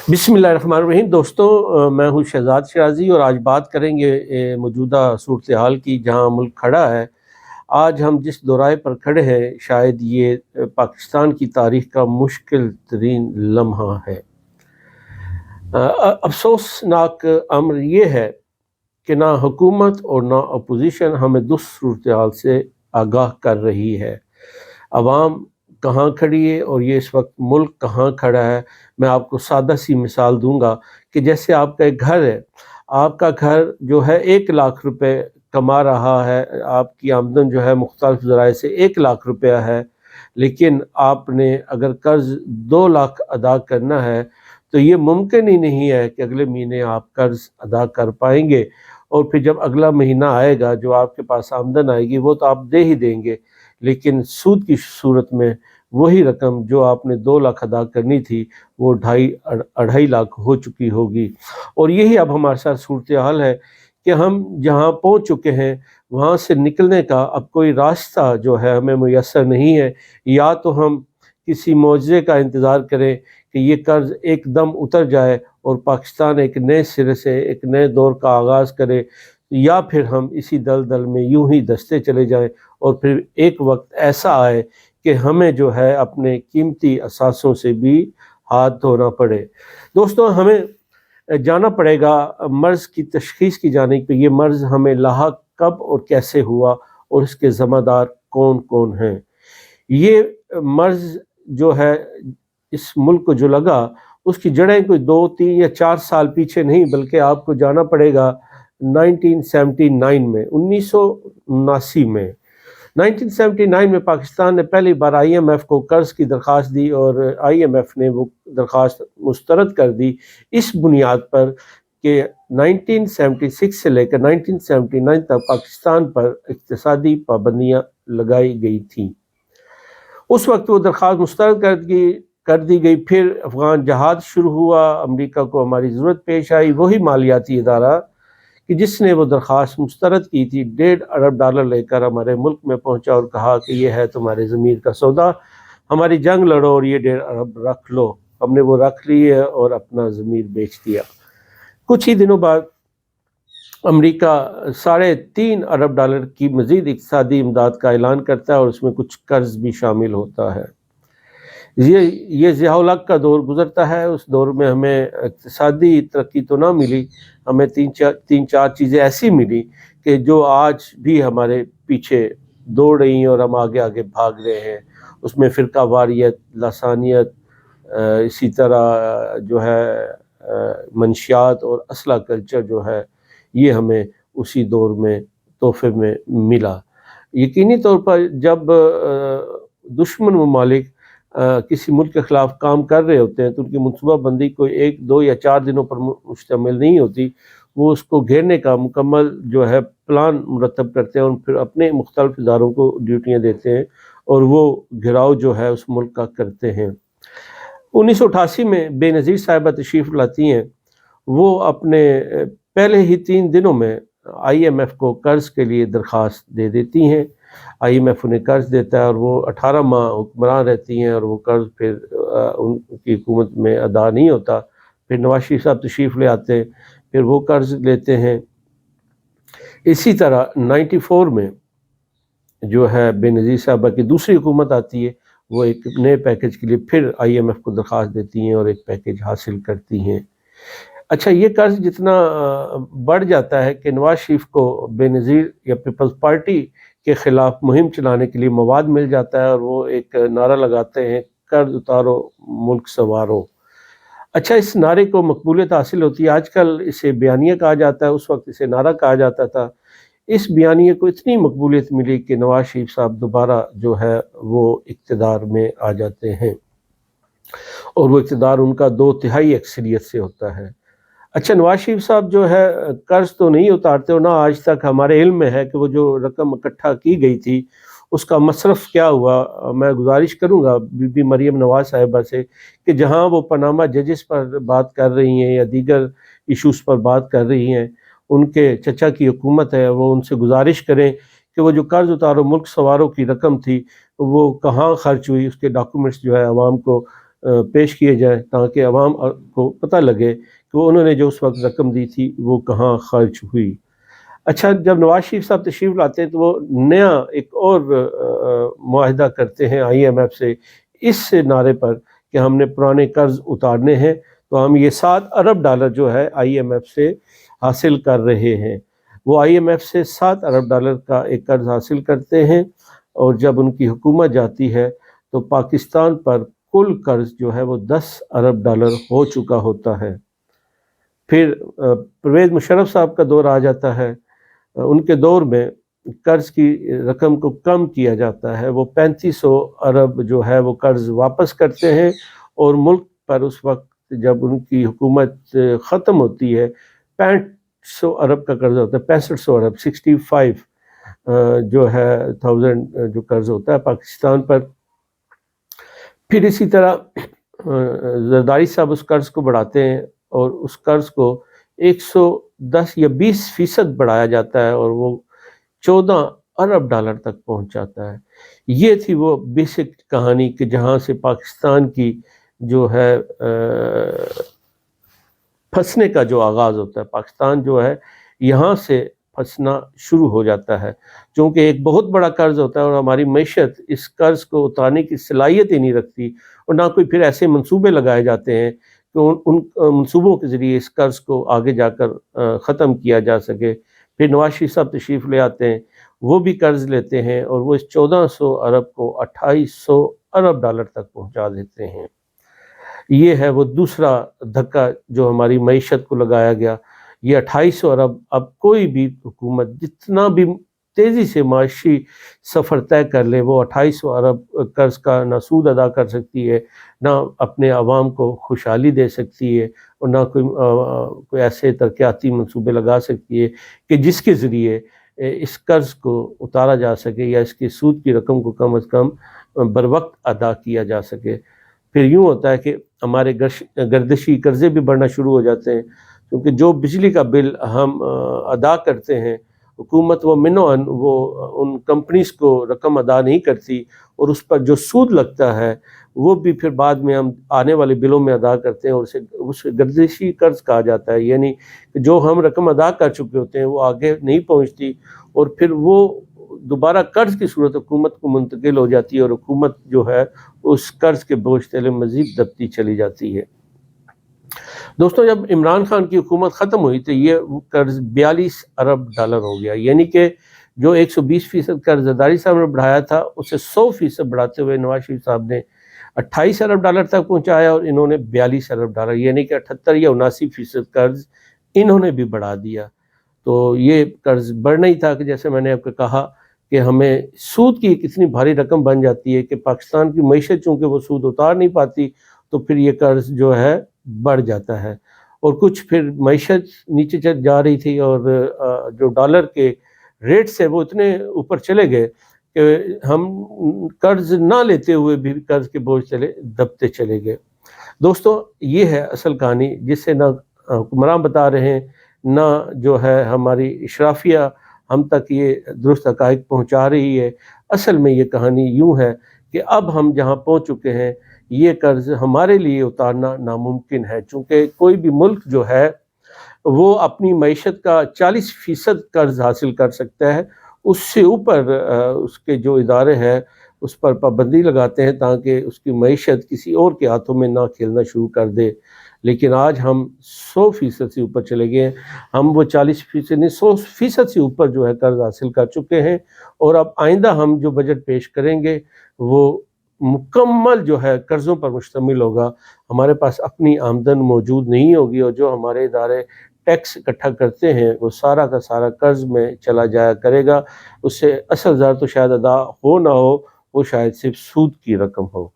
बिस्मिल्लाहिर्रहमानिर्रहीम। दोस्तों, मैं हूँ शहजाद शराजी और आज बात करेंगे मौजूदा सूरत हाल की जहाँ मुल्क खड़ा है। आज हम जिस दौराए पर खड़े हैं शायद ये पाकिस्तान की तारीख का मुश्किल तरीन लम्हा है। अफसोसनाक अमर ये है कि ना हुकूमत और ना अपोजिशन हमें दुरुस्त सूरत हाल से आगाह कर रही है। अवाम कहाँ खड़ी है और ये इस वक्त मुल्क कहाँ खड़ा है। मैं आपको सादा सी मिसाल दूंगा कि जैसे आपका एक घर है, आपका घर जो है 1 लाख रुपए कमा रहा है, आपकी आमदन जो है मुख्तलिफ ज़राए से 1 लाख रुपया है, लेकिन आपने अगर कर्ज़ 2 लाख अदा करना है तो ये मुमकिन ही नहीं है कि अगले महीने आप कर्ज़ अदा कर पाएंगे। और फिर जब अगला महीना आएगा जो आपके पास आमदन आएगी वो तो आप दे ही देंगे, लेकिन सूद की सूरत में वही रकम जो आपने 2 लाख अदा करनी थी वो 2.5 लाख हो चुकी होगी। और यही अब हमारे साथ सूरत हाल है कि हम जहाँ पहुँच चुके हैं वहाँ से निकलने का अब कोई रास्ता जो है हमें मुयस्सर नहीं है। या तो हम किसी मौजज़े का इंतज़ार करें कि ये कर्ज़ एकदम उतर जाए और पाकिस्तान एक नए सिरे से एक नए दौर का आगाज़ करे, या फिर हम इसी दलदल में यूं ही दसते चले जाएं और फिर एक वक्त ऐसा आए कि हमें जो है अपने कीमती असासों से भी हाथ धोना पड़े। दोस्तों, हमें जाना पड़ेगा मर्ज़ की तशख़ीस की जाने पे, ये मर्ज़ हमें लाहक कब और कैसे हुआ और इसके ज़िम्मेदार कौन कौन हैं। ये मर्ज़ जो है इस मुल्क को जो लगा उसकी जड़ें कोई 2, 3 या 4 साल पीछे नहीं, बल्कि आपको जाना पड़ेगा 1979 में, 1979 में। 1979 में पाकिस्तान ने पहली बार IMF को कर्ज़ की दरख्वास्त दी और IMF ने वो दरख्वास्त मुस्तरद कर दी इस बुनियाद पर कि 1976 से लेकर 1979 तक पाकिस्तान पर इक़्तिसादी पाबंदियाँ लगाई गई थीं। उस वक्त वो दरख्वास्त मुस्तरद कर दी गई। फिर अफ़गान जहाद शुरू हुआ, अमेरिका को हमारी ज़रूरत पेश आई। वही मालियाती इदारा कि जिसने वो दरख्वास्त मुस्तरद की थी $1.5 अरब लेकर हमारे मुल्क में पहुंचा और कहा कि ये है तुम्हारे ज़मीर का सौदा, हमारी जंग लड़ो और ये $1.5 अरब रख लो। हमने वो रख ली है और अपना ज़मीर बेच दिया। कुछ ही दिनों बाद अमेरिका $3.5 अरब की मज़ीद इक़्तिसादी इमदाद का ऐलान करता है और उसमें कुछ कर्ज़ भी शामिल होता है। ये ज़िया-उल-हक़ का दौर गुज़रता है। उस दौर में हमें इक़्तिसादी तरक्की तो ना मिली, हमें तीन चार चीज़ें ऐसी मिली कि जो आज भी हमारे पीछे दौड़ रही हैं और हम आगे आगे भाग रहे हैं। उसमें फ़िरका वारियत, लसानियत, इसी तरह जो है मंशियात और असला कल्चर जो है ये हमें उसी दौर में तोहफ़े में मिला। यकीनी तौर पर जब दुश्मन ममालिक किसी मुल्क के ख़िलाफ़ काम कर रहे होते हैं तो उनकी मनसूबाबंदी कोई 1, 2 या 4 दिनों पर मुश्तमिल नहीं होती। वो उसको घेरने का मुकम्मल जो है प्लान मुरतब करते हैं और फिर अपने मुख्तलिफ़ इदारों को ड्यूटियाँ देते हैं और वो घिराव जो है उस मुल्क का करते हैं। 1988 में बेनज़ीर साहिबा तशरीफ़ लाती हैं। वो अपने पहले ही 3 दिनों में IMF को कर्ज़ के लिए दरख्वास्त दे देती हैं। IMF उन्हें कर्ज़ देता है और वो 18 माह हुक्मरान रहती हैं और वो कर्ज़ फिर उनकी हुकूमत में अदा नहीं होता। फिर नवाज़ शरीफ साहब तशरीफ़ ले आते हैं, फिर वो कर्ज़ लेते हैं। इसी तरह 94 में जो है बेनज़ीर साहबा की दूसरी हुकूमत आती है, वो एक नए पैकेज के लिए फिर IMF को दरख्वास्त देती हैं और एक पैकेज हासिल करती हैं। अच्छा, ये कर्ज़ जितना बढ़ जाता है कि नवाज़ शरीफ को बेनज़ीर या पीपल्स पार्टी के ख़िलाफ़ मुहिम चलाने के लिए मवाद मिल जाता है और वो एक नारा लगाते हैं, कर्ज़ उतारो मुल्क संवारो। अच्छा, इस नारे को मकबूलियत हासिल होती है। आजकल इसे बयानिया कहा जाता है, उस वक्त इसे नारा कहा जाता था। इस बयानिए को इतनी मकबूलियत मिली कि नवाज़ शरीफ साहब दोबारा जो है वो इक़्तिदार में आ जाते हैं और वो इक़्तिदार उनका 2/3 अक्सरियत से होता है। अच्छा, नवाज़ शरीफ साहब जो है कर्ज़ तो नहीं उतारते और ना आज तक हमारे इल्म में है कि वो जो रकम इकट्ठा की गई थी उसका मसरफ़ क्या हुआ। मैं गुजारिश करूँगा बीबी मरियम नवाज़ साहिबा से कि जहाँ वो पनामा जजेस पर बात कर रही हैं या दीगर इशूज़ पर बात कर रही हैं, उनके चचा की हुकूमत है, वो उनसे गुजारिश करें कि वो जो कर्ज़ उतारो मुल्क संवारो की रकम थी वो कहाँ खर्च हुई, उसके डॉक्यूमेंट्स जो है आवाम को پیش کیے جائیں تاکہ عوام کو پتہ لگے کہ انہوں نے جو اس وقت رقم دی تھی وہ کہاں خرچ ہوئی۔ اچھا، جب نواز شریف صاحب تشریف لاتے ہیں تو وہ نیا ایک اور معاہدہ کرتے ہیں آئی ایم ایف سے، اس نعرے پر کہ ہم نے پرانے قرض اتارنے ہیں، تو ہم یہ $7 ارب جو ہے آئی ایم ایف سے حاصل کر رہے ہیں۔ وہ آئی ایم ایف سے $7 ارب کا ایک قرض حاصل کرتے ہیں، اور جب ان کی حکومت جاتی ہے تو پاکستان پر کل قرض جو ہے وہ $10 ارب ہو چکا ہوتا ہے۔ پھر پرویز مشرف صاحب کا دور آ جاتا ہے، ان کے دور میں قرض کی رقم کو کم کیا جاتا ہے، وہ 3500 ارب جو ہے وہ قرض واپس کرتے ہیں، اور ملک پر اس وقت جب ان کی حکومت ختم ہوتی ہے 6500 ارب کا قرض ہوتا ہے، 6500 ارب 65 جو ہے 1000 جو قرض ہوتا ہے پاکستان پر۔ پھر اسی طرح زرداری صاحب اس قرض کو بڑھاتے ہیں، اور اس قرض کو 110 یا 20% بڑھایا جاتا ہے، اور وہ $14 ارب تک پہنچ جاتا ہے۔ یہ تھی وہ بیسک کہانی کہ جہاں سے پاکستان کی جو ہے پھنسنے کا جو آغاز ہوتا ہے، پاکستان جو ہے یہاں سے پھنسنا شروع ہو جاتا ہے، چونکہ ایک بہت بڑا قرض ہوتا ہے اور ہماری معیشت اس قرض کو اتارنے کی صلاحیت ہی نہیں رکھتی، اور نہ کوئی پھر ایسے منصوبے لگائے جاتے ہیں کہ ان منصوبوں کے ذریعے اس قرض کو آگے جا کر ختم کیا جا سکے۔ پھر نواز شریف صاحب تشریف لے آتے ہیں، وہ بھی قرض لیتے ہیں، اور وہ اس 1400 ارب کو 2800 ارب تک پہنچا دیتے ہیں۔ یہ ہے وہ دوسرا دھکا جو ہماری معیشت کو لگایا گیا۔ یہ 2800 ارب، اب کوئی بھی حکومت جتنا بھی تیزی سے معاشی سفر طے کر لے، وہ 2800 ارب قرض کا نہ سود ادا کر سکتی ہے، نہ اپنے عوام کو خوشحالی دے سکتی ہے، اور نہ کوئی ایسے ترقیاتی منصوبے لگا سکتی ہے کہ جس کے ذریعے اس قرض کو اتارا جا سکے، یا اس کے سود کی رقم کو کم از کم بر وقت ادا کیا جا سکے۔ پھر یوں ہوتا ہے کہ ہمارے گردشی قرضے بھی بڑھنا شروع ہو جاتے ہیں، کیونکہ جو بجلی کا بل ہم ادا کرتے ہیں، حکومت وہ منوعاً وہ ان کمپنیز کو رقم ادا نہیں کرتی، اور اس پر جو سود لگتا ہے وہ بھی پھر بعد میں ہم آنے والے بلوں میں ادا کرتے ہیں، اور اسے گردشی قرض کہا جاتا ہے، یعنی جو ہم رقم ادا کر چکے ہوتے ہیں وہ آگے نہیں پہنچتی، اور پھر وہ دوبارہ قرض کی صورت حکومت کو منتقل ہو جاتی ہے، اور حکومت جو ہے اس قرض کے بوجھ تلے مزید دبتی چلی جاتی ہے۔ دوستوں، جب عمران خان کی حکومت ختم ہوئی تو یہ قرض 42 ارب ہو گیا، یعنی کہ جو 120% قرض زرداری صاحب نے بڑھایا تھا اسے 100% بڑھاتے ہوئے نواز شریف صاحب نے 28 ارب تک پہنچایا، اور انہوں نے 42 ارب یعنی کہ 78 یا 79% قرض انہوں نے بھی بڑھا دیا۔ تو یہ قرض بڑھنا ہی تھا کہ جیسے میں نے آپ کو کہا کہ ہمیں سود کی اتنی بھاری رقم بن جاتی ہے کہ پاکستان کی معیشت چونکہ وہ سود اتار نہیں پاتی، تو پھر یہ قرض جو ہے بڑھ جاتا ہے، اور کچھ پھر معیشت نیچے چل جا رہی تھی، اور جو ڈالر کے ریٹ سے وہ اتنے اوپر چلے گئے کہ ہم قرض نہ لیتے ہوئے بھی قرض کے بوجھ چلے دبتے چلے گئے۔ دوستو، یہ ہے اصل کہانی جس سے نہ حکمران بتا رہے ہیں، نہ جو ہے ہماری اشرافیہ ہم تک یہ درست حقائق پہنچا رہی ہے۔ اصل میں یہ کہانی یوں ہے کہ اب ہم جہاں پہنچ چکے ہیں یہ قرض ہمارے لیے اتارنا ناممکن ہے، چونکہ کوئی بھی ملک جو ہے وہ اپنی معیشت کا 40% قرض حاصل کر سکتا ہے، اس سے اوپر اس کے جو ادارے ہیں اس پر پابندی لگاتے ہیں تاکہ اس کی معیشت کسی اور کے ہاتھوں میں نہ کھیلنا شروع کر دے۔ لیکن آج ہم 100% سے اوپر چلے گئے ہیں، ہم وہ 40% نہیں 100% سے اوپر جو ہے قرض حاصل کر چکے ہیں، اور اب آئندہ ہم جو بجٹ پیش کریں گے وہ مکمل جو ہے قرضوں پر مشتمل ہوگا۔ ہمارے پاس اپنی آمدن موجود نہیں ہوگی، اور جو ہمارے ادارے ٹیکس اکٹھا کرتے ہیں وہ سارا کا سارا قرض میں چلا جایا کرے گا، اس سے اصل زر تو شاید ادا ہو نہ ہو، وہ شاید صرف سود کی رقم ہو۔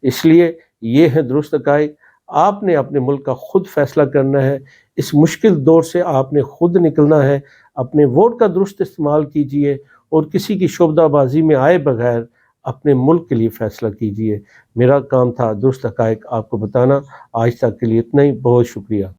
اس لیے یہ ہے درست حقائق۔ آپ نے اپنے ملک کا خود فیصلہ کرنا ہے، اس مشکل دور سے آپ نے خود نکلنا ہے۔ اپنے ووٹ کا درست استعمال کیجئے، اور کسی کی شعبدہ بازی میں آئے بغیر اپنے ملک کے لیے فیصلہ کیجئے۔ میرا کام تھا درست حقائق آپ کو بتانا۔ آج تک کے لیے اتنا ہی، بہت شکریہ۔